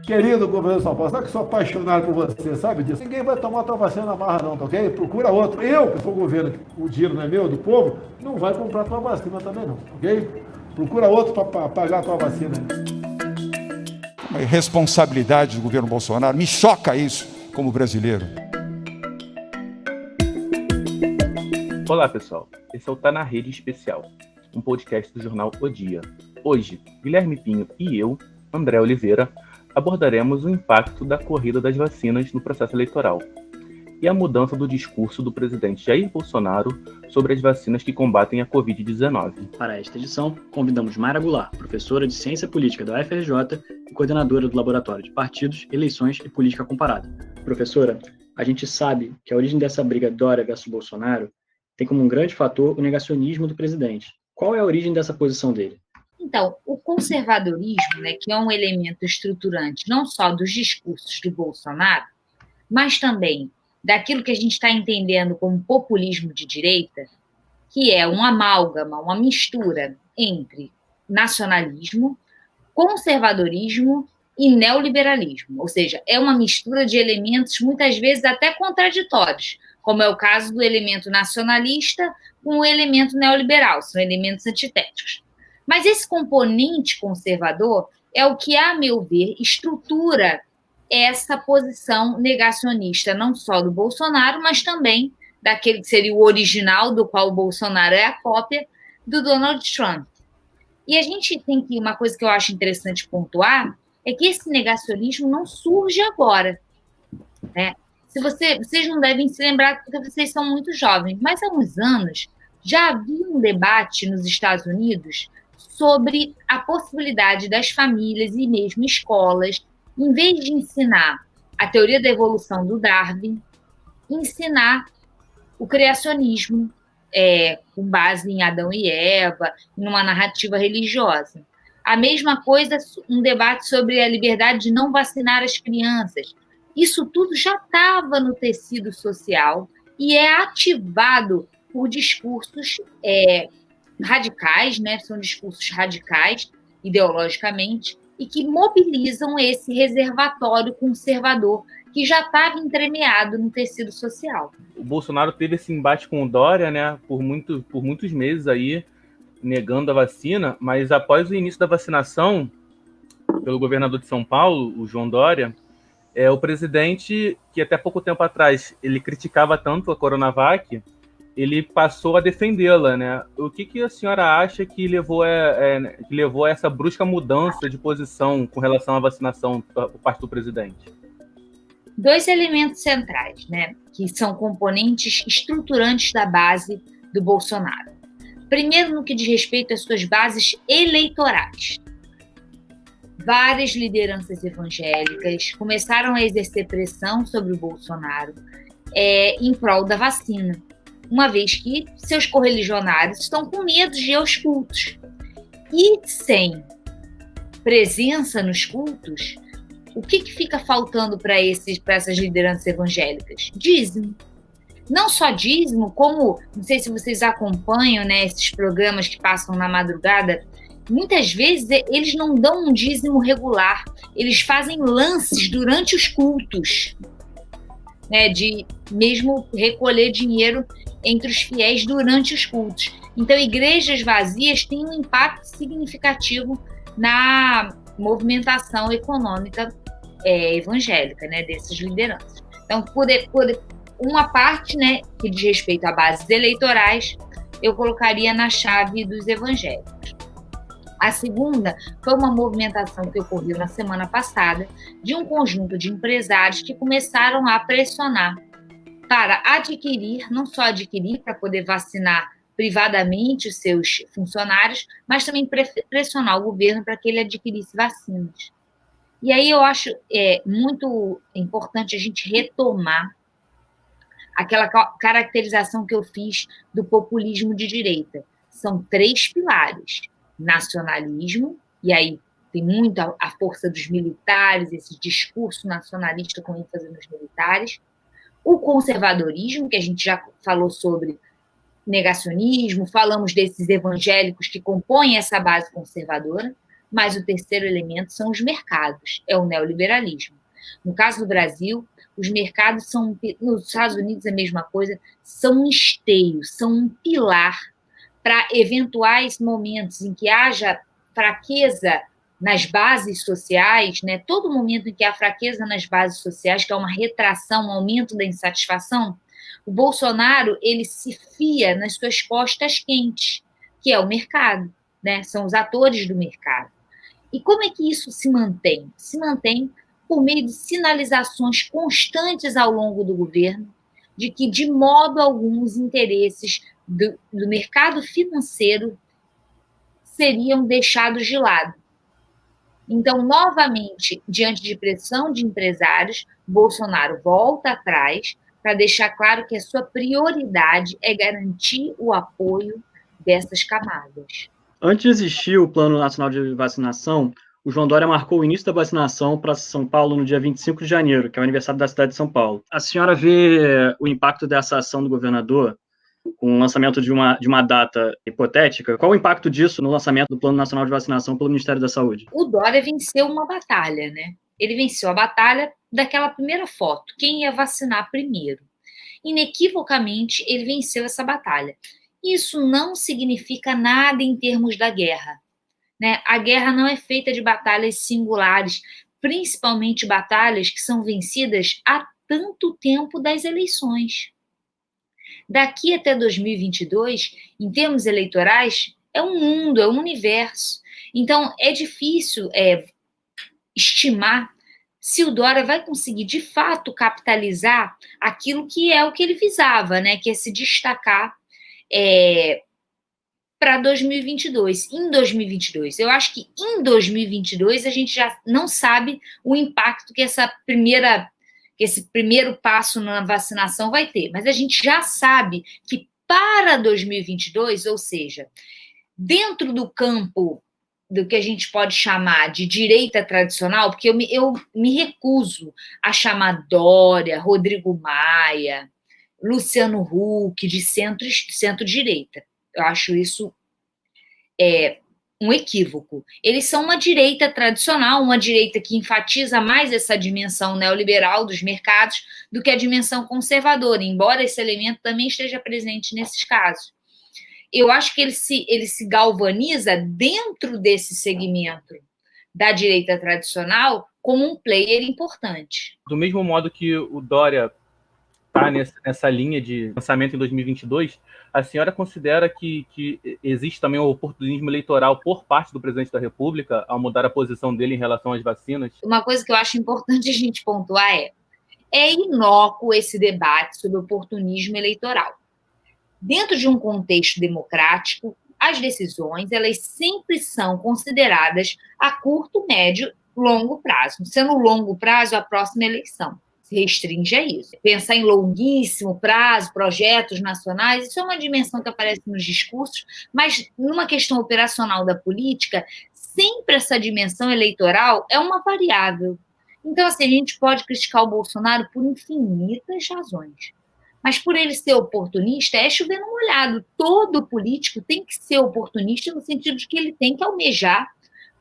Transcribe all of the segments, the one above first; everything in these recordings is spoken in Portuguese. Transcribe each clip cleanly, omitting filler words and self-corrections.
Querido governador de São Paulo, sabe que sou apaixonado por você, sabe disso? Ninguém vai tomar tua vacina na marra não, tá ok? Procura outro. Eu, que sou o governo, o dinheiro não é meu, do povo, não vai comprar tua vacina também não, ok? Procura outro para pagar a tua vacina. A irresponsabilidade do governo Bolsonaro, me choca isso como brasileiro. Olá, pessoal. Esse é o Tá na Rede Especial, um podcast do jornal O Dia. Hoje, Guilherme Pinho e eu, André Oliveira, abordaremos o impacto da corrida das vacinas no processo eleitoral e a mudança do discurso do presidente Jair Bolsonaro sobre as vacinas que combatem a Covid-19. Para esta edição, convidamos Mayra Goulart, professora de Ciência Política da UFRJ e coordenadora do Laboratório de Partidos, Eleições e Política Comparada. Professora, a gente sabe que a origem dessa briga Dória versus Bolsonaro tem como um grande fator o negacionismo do presidente. Qual é a origem dessa posição dele? Então, o conservadorismo, que é um elemento estruturante não só dos discursos do Bolsonaro, mas também daquilo que a gente está entendendo como populismo de direita, que é um amálgama, uma mistura entre nacionalismo, conservadorismo e neoliberalismo. Ou seja, é uma mistura de elementos muitas vezes até contraditórios, como é o caso do elemento nacionalista com o elemento neoliberal, são elementos antitéticos. Mas esse componente conservador é o que, a meu ver, estrutura essa posição negacionista, não só do Bolsonaro, mas também daquele que seria o original, do qual o Bolsonaro é a cópia, do Donald Trump. E a gente tem que, uma coisa que eu acho interessante pontuar, é que esse negacionismo não surge agora, né? Vocês não devem se lembrar, porque vocês são muito jovens, mas há uns anos já havia um debate nos Estados Unidos sobre a possibilidade das famílias e mesmo escolas, em vez de ensinar a teoria da evolução do Darwin, ensinar o criacionismo, com base em Adão e Eva, numa narrativa religiosa. A mesma coisa, um debate sobre a liberdade de não vacinar as crianças. Isso tudo já estava no tecido social e é ativado por discursos radicais, né? São discursos radicais, ideologicamente, e que mobilizam esse reservatório conservador que já estava entremeado no tecido social. O Bolsonaro teve esse embate com o Dória, né, por muitos meses aí, negando a vacina, mas após o início da vacinação pelo governador de São Paulo, o João Dória, o presidente, que até pouco tempo atrás ele criticava tanto a Coronavac, ele passou a defendê-la, né? O que a senhora acha que levou a essa brusca mudança de posição com relação à vacinação por parte do presidente? Dois elementos centrais, né, que são componentes estruturantes da base do Bolsonaro. Primeiro, no que diz respeito às suas bases eleitorais. Várias lideranças evangélicas começaram a exercer pressão sobre o Bolsonaro em prol da vacina, uma vez que seus correligionários estão com medo de ir aos cultos. E sem presença nos cultos, o que fica faltando para essas lideranças evangélicas? Dízimo. Não só dízimo, como, não sei se vocês acompanham, né, esses programas que passam na madrugada, muitas vezes eles não dão um dízimo regular, eles fazem lances durante os cultos, né, de mesmo recolher dinheiro entre os fiéis durante os cultos. Então, igrejas vazias têm um impacto significativo na movimentação econômica evangélica, né, dessas lideranças. Então, por uma parte, né, que diz respeito a bases eleitorais, eu colocaria na chave dos evangélicos. A segunda foi uma movimentação que ocorreu na semana passada de um conjunto de empresários que começaram a pressionar para adquirir, não só adquirir para poder vacinar privadamente os seus funcionários, mas também pressionar o governo para que ele adquirisse vacinas. E aí eu acho muito importante a gente retomar aquela caracterização que eu fiz do populismo de direita. São 3 pilares: nacionalismo, e aí tem muito a força dos militares, esse discurso nacionalista com ênfase nos militares, o conservadorismo, que a gente já falou sobre negacionismo, falamos desses evangélicos que compõem essa base conservadora, Mas o terceiro elemento são os mercados, é o neoliberalismo. No caso do Brasil, os mercados são, nos Estados Unidos a mesma coisa, são um esteio, são um pilar para eventuais momentos em que haja fraqueza nas bases sociais, né? Todo momento em que há fraqueza nas bases sociais, que é uma retração, um aumento da insatisfação, o Bolsonaro, ele se fia nas suas costas quentes, que é o mercado, né? São os atores do mercado. E como é que isso se mantém? Se mantém por meio de sinalizações constantes ao longo do governo de que, de modo algum, os interesses do mercado financeiro seriam deixados de lado. Então, novamente, diante de pressão de empresários, Bolsonaro volta atrás para deixar claro que a sua prioridade é garantir o apoio dessas camadas. Antes de existir o Plano Nacional de Vacinação, o João Dória marcou o início da vacinação para São Paulo no dia 25 de janeiro, que é o aniversário da cidade de São Paulo. A senhora vê o impacto dessa ação do governador com o lançamento de uma data hipotética? Qual o impacto disso no lançamento do Plano Nacional de Vacinação pelo Ministério da Saúde? O Dória venceu uma batalha, né? Ele venceu a batalha daquela primeira foto, quem ia vacinar primeiro. Inequivocamente, ele venceu essa batalha. Isso não significa nada em termos da guerra, né? A guerra não é feita de batalhas singulares, principalmente batalhas que são vencidas há tanto tempo das eleições. Daqui até 2022, em termos eleitorais, é um mundo, é um universo. Então, é difícil estimar se o Dória vai conseguir, de fato, capitalizar aquilo que é o que ele visava, né? Que é se destacar para 2022. Em 2022, eu acho que em 2022 a gente já não sabe o impacto que esse primeiro passo na vacinação vai ter, mas a gente já sabe que para 2022, ou seja, dentro do campo do que a gente pode chamar de direita tradicional, porque eu me recuso a chamar Dória, Rodrigo Maia, Luciano Huck de centro-direita. Eu acho isso um equívoco. Eles são uma direita tradicional, uma direita que enfatiza mais essa dimensão neoliberal dos mercados do que a dimensão conservadora, embora esse elemento também esteja presente nesses casos. Eu acho que ele se galvaniza dentro desse segmento da direita tradicional como um player importante. Do mesmo modo que o Dória está nessa linha de lançamento em 2022, a senhora considera que existe também um oportunismo eleitoral por parte do presidente da República ao mudar a posição dele em relação às vacinas? Uma coisa que eu acho importante a gente pontuar é inócuo esse debate sobre oportunismo eleitoral. Dentro de um contexto democrático, as decisões elas sempre são consideradas a curto, médio, longo prazo. Sendo longo prazo, a próxima eleição se restringe a isso. Pensar em longuíssimo prazo, projetos nacionais, isso é uma dimensão que aparece nos discursos, mas numa questão operacional da política, sempre essa dimensão eleitoral é uma variável. Então, assim, a gente pode criticar o Bolsonaro por infinitas razões. Mas por ele ser oportunista, é chover no molhado. Todo político tem que ser oportunista no sentido de que ele tem que almejar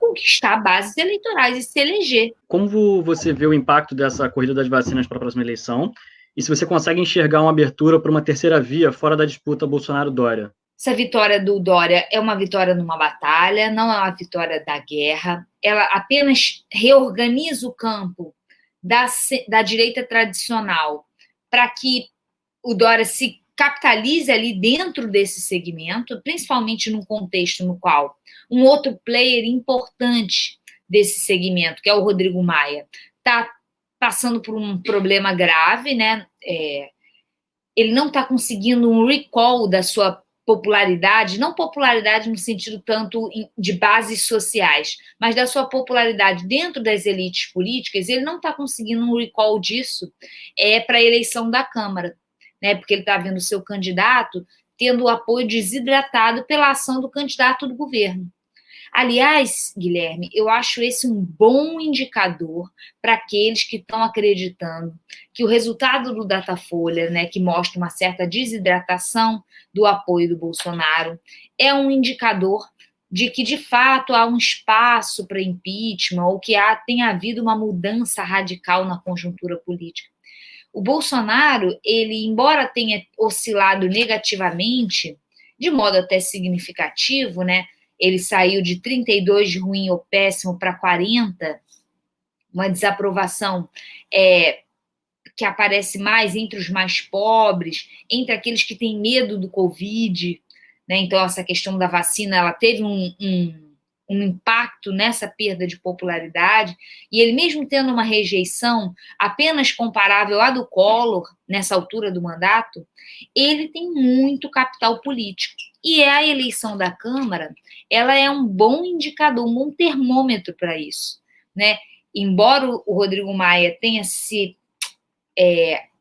conquistar bases eleitorais e se eleger. Como você vê o impacto dessa corrida das vacinas para a próxima eleição? E se você consegue enxergar uma abertura para uma terceira via fora da disputa Bolsonaro-Dória? Essa vitória do Dória é uma vitória numa batalha, não é uma vitória da guerra. Ela apenas reorganiza o campo da direita tradicional para que o Dória se capitalize ali dentro desse segmento, principalmente num contexto no qual um outro player importante desse segmento, que é o Rodrigo Maia, está passando por um problema grave, né? Ele não está conseguindo um recall da sua popularidade, não popularidade no sentido tanto de bases sociais, mas da sua popularidade dentro das elites políticas, ele não está conseguindo um recall disso para a eleição da Câmara. Né, porque ele está vendo o seu candidato tendo o apoio desidratado pela ação do candidato do governo. Aliás, Guilherme, eu acho esse um bom indicador para aqueles que estão acreditando que o resultado do Datafolha, né, que mostra uma certa desidratação do apoio do Bolsonaro, é um indicador de que, de fato, há um espaço para impeachment ou que tenha havido uma mudança radical na conjuntura política. O Bolsonaro, ele, embora tenha oscilado negativamente, de modo até significativo, né? Ele saiu de 32 de ruim ou péssimo para 40, uma desaprovação que aparece mais entre os mais pobres, entre aqueles que têm medo do Covid, né? Então, essa questão da vacina, ela teve um impacto nessa perda de popularidade, e ele mesmo tendo uma rejeição apenas comparável à do Collor, nessa altura do mandato, ele tem muito capital político. E a eleição da Câmara, ela é um bom indicador, um bom termômetro para isso, né? Embora o Rodrigo Maia tenha se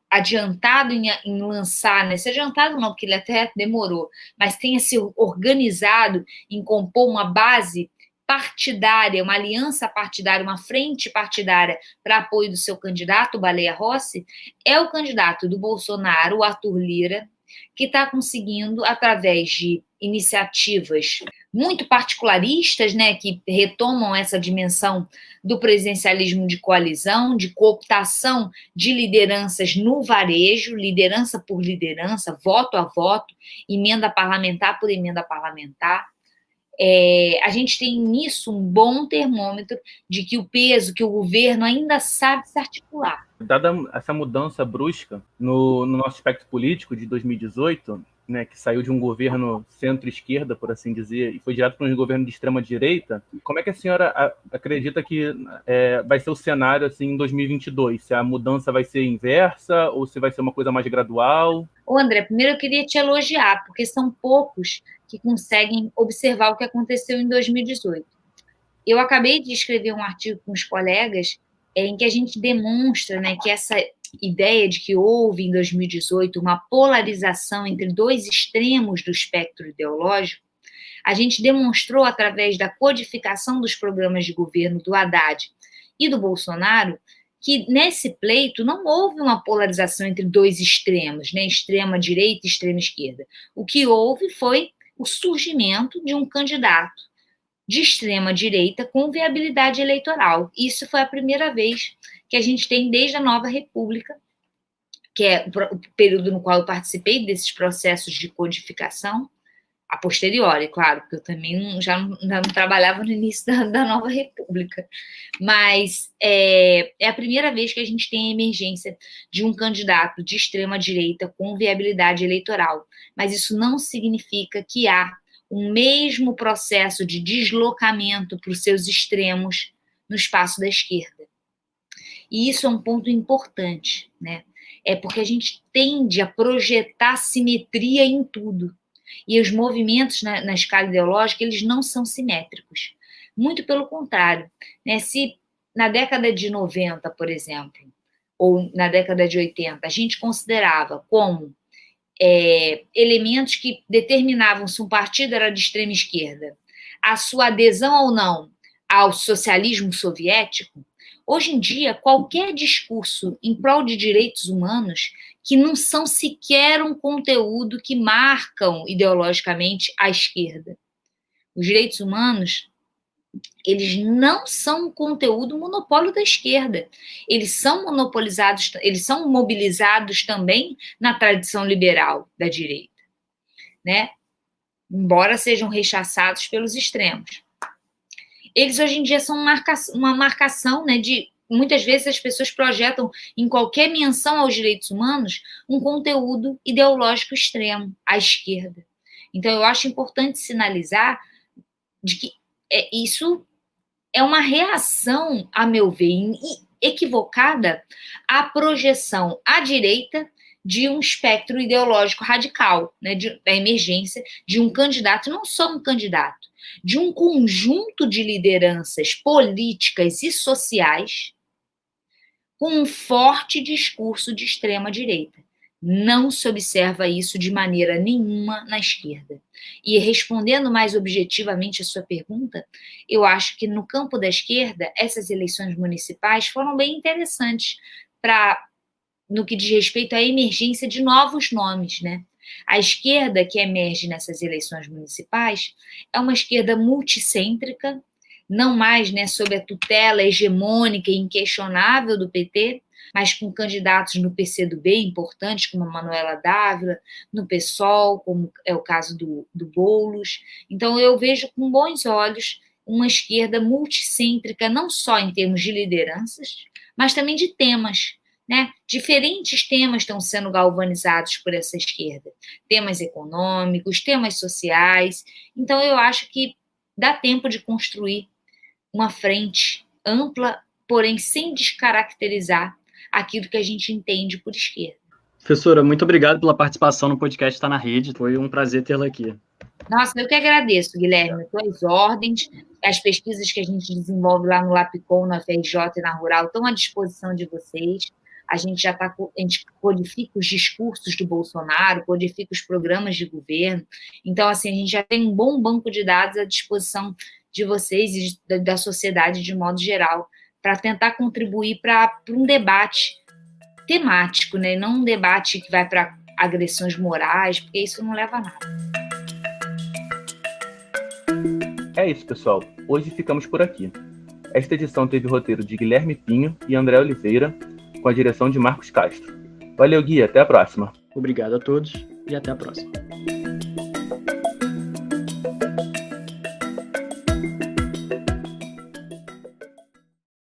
adiantado em lançar, né? Se adiantado não, porque ele até demorou, mas tenha se organizado em compor uma base partidária, uma aliança partidária, uma frente partidária para apoio do seu candidato, Baleia Rossi, é o candidato do Bolsonaro, o Arthur Lira, que está conseguindo, através de iniciativas muito particularistas, né, que retomam essa dimensão do presidencialismo de coalizão, de cooptação de lideranças no varejo, liderança por liderança, voto a voto, emenda parlamentar por emenda parlamentar. A gente tem nisso um bom termômetro de que o peso, que o governo ainda sabe se articular. Dada essa mudança brusca no nosso espectro político de 2018, né, que saiu de um governo centro-esquerda, por assim dizer, e foi direto para um governo de extrema-direita, como é que a senhora acredita que vai ser o cenário assim, em 2022? Se a mudança vai ser inversa ou se vai ser uma coisa mais gradual? Ô, André, primeiro eu queria te elogiar, porque são poucos que conseguem observar o que aconteceu em 2018. Eu acabei de escrever um artigo com os colegas em que a gente demonstra, né, que essa ideia de que houve em 2018 uma polarização entre dois extremos do espectro ideológico, a gente demonstrou através da codificação dos programas de governo do Haddad e do Bolsonaro que nesse pleito não houve uma polarização entre dois extremos, né, extrema direita e extrema esquerda. O que houve foi o surgimento de um candidato de extrema direita com viabilidade eleitoral. Isso foi a primeira vez que a gente tem desde a Nova República, que é o período no qual eu participei desses processos de codificação, a posteriori, claro, porque eu também já não trabalhava no início da Nova República, mas é a primeira vez que a gente tem a emergência de um candidato de extrema direita com viabilidade eleitoral, mas isso não significa que há um mesmo processo de deslocamento para os seus extremos no espaço da esquerda. E isso é um ponto importante, né? É porque a gente tende a projetar simetria em tudo. E os movimentos na escala ideológica, eles não são simétricos. Muito pelo contrário, né? Se na década de 90, por exemplo, ou na década de 80, a gente considerava como elementos que determinavam se um partido era de extrema esquerda, a sua adesão ou não ao socialismo soviético, hoje em dia, qualquer discurso em prol de direitos humanos que não são sequer um conteúdo que marcam ideologicamente a esquerda. Os direitos humanos, eles não são um conteúdo monopólio da esquerda. Eles são monopolizados, eles são mobilizados também na tradição liberal da direita, né? Embora sejam rechaçados pelos extremos. Eles hoje em dia são uma marcação, né, de muitas vezes as pessoas projetam em qualquer menção aos direitos humanos um conteúdo ideológico extremo, à esquerda. Então, eu acho importante sinalizar de que isso é uma reação, a meu ver, equivocada à projeção à direita de um espectro ideológico radical, né, da emergência de um candidato, não só um candidato, de um conjunto de lideranças políticas e sociais com um forte discurso de extrema-direita. Não se observa isso de maneira nenhuma na esquerda. E respondendo mais objetivamente a sua pergunta, eu acho que no campo da esquerda, essas eleições municipais foram bem interessantes no que diz respeito à emergência de novos nomes, né? A esquerda que emerge nessas eleições municipais é uma esquerda multicêntrica, não mais, né, sob a tutela hegemônica e inquestionável do PT, mas com candidatos no PCdoB importantes, como a Manuela Dávila, no PSOL, como é o caso do Boulos. Então, eu vejo com bons olhos uma esquerda multicêntrica, não só em termos de lideranças, mas também de temas, né? Diferentes temas estão sendo galvanizados por essa esquerda. Temas econômicos, temas sociais. Então, eu acho que dá tempo de construir uma frente ampla, porém sem descaracterizar aquilo que a gente entende por esquerda. Professora, muito obrigado pela participação no podcast Está na Rede. Foi um prazer tê-la aqui. Nossa, eu que agradeço, Guilherme. Tuas ordens, as pesquisas que a gente desenvolve lá no Lapicom, na FRJ e na Rural estão à disposição de vocês. A gente codifica os discursos do Bolsonaro, codifica os programas de governo. Então, assim, a gente já tem um bom banco de dados à disposição de vocês e da sociedade de modo geral, para tentar contribuir para um debate temático, né? Não um debate que vai para agressões morais, porque isso não leva a nada. É isso, pessoal. Hoje ficamos por aqui. Esta edição teve o roteiro de Guilherme Pinho e André Oliveira, com a direção de Marcos Castro. Valeu, Gui. Até a próxima. Obrigado a todos e até a próxima.